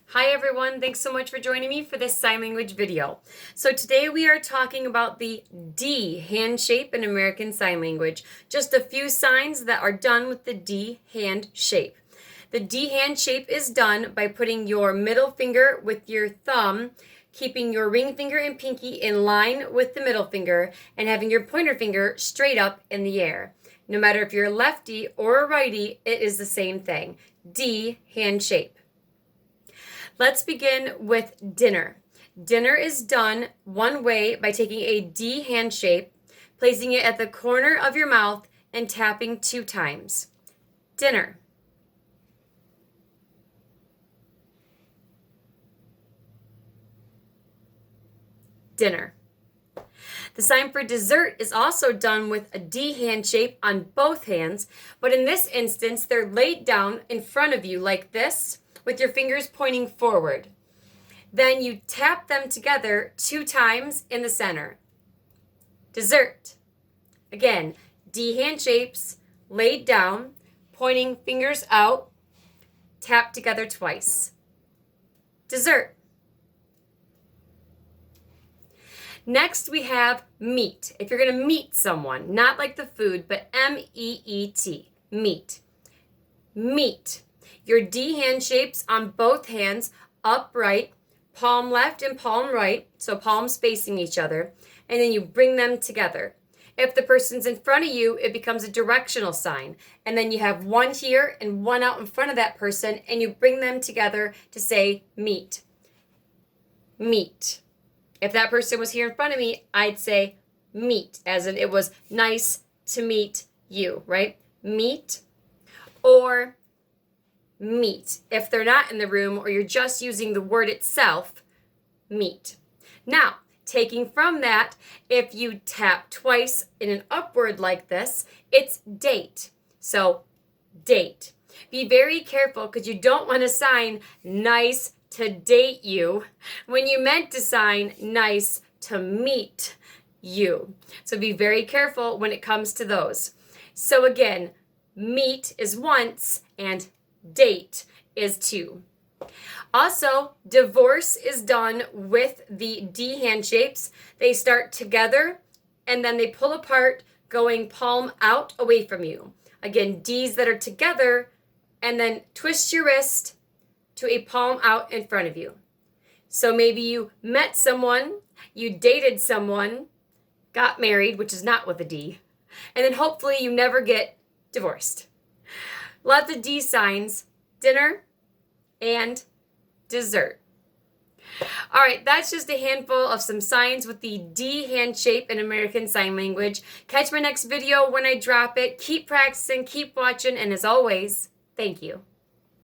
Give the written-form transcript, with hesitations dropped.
Hi everyone, thanks so much for joining me for this sign language video. So today we are talking about the D hand shape in American Sign Language. Just a few signs that are done with the D hand shape. The D hand shape is done by putting your middle finger with your thumb, keeping your ring finger and pinky in line with the middle finger, and having your pointer finger straight up in the air. No matter if you're a lefty or a righty, it is the same thing. D hand shape. Let's begin with dinner. Dinner is done one way by taking a D hand shape, placing it at the corner of your mouth, and tapping 2 times. Dinner. Dinner. The sign for dessert is also done with a D hand shape on both hands, but in this instance, they're laid down in front of you like this, with your fingers pointing forward. Then you tap them together 2 times in the center. Dessert. Again, D hand shapes, laid down, pointing fingers out, tap together twice. Dessert. Next, we have meet. If you're going to meet someone, not like the food, but M-E-E-T, meet. Meet. Your D hand shapes on both hands, upright, palm left and palm right, so palms facing each other, and then you bring them together. If the person's in front of you, it becomes a directional sign, and then you have one here and one out in front of that person, and you bring them together to say meet. Meet. If that person was here in front of me, I'd say meet, as in it was nice to meet you, right? Meet. Or meet. If they're not in the room or you're just using the word itself, meet. Now, taking from that, if you tap twice in an upward like this, it's date. So, date. Be very careful because you don't want to sign nice to date you when you meant to sign nice to meet you. So be very careful when it comes to those. So again, meet is once and date is 2. Also, divorce is done with the D hand shapes. They start together and then they pull apart, going palm out away from you. Again, D's that are together, and then twist your wrist to a palm out in front of you. So maybe you met someone, you dated someone, got married, which is not with a D, and then hopefully you never get divorced. Lots of D signs, dinner and dessert. All right, that's just a handful of some signs with the D hand shape in American Sign Language. Catch my next video when I drop it. Keep practicing, keep watching, and as always, thank you.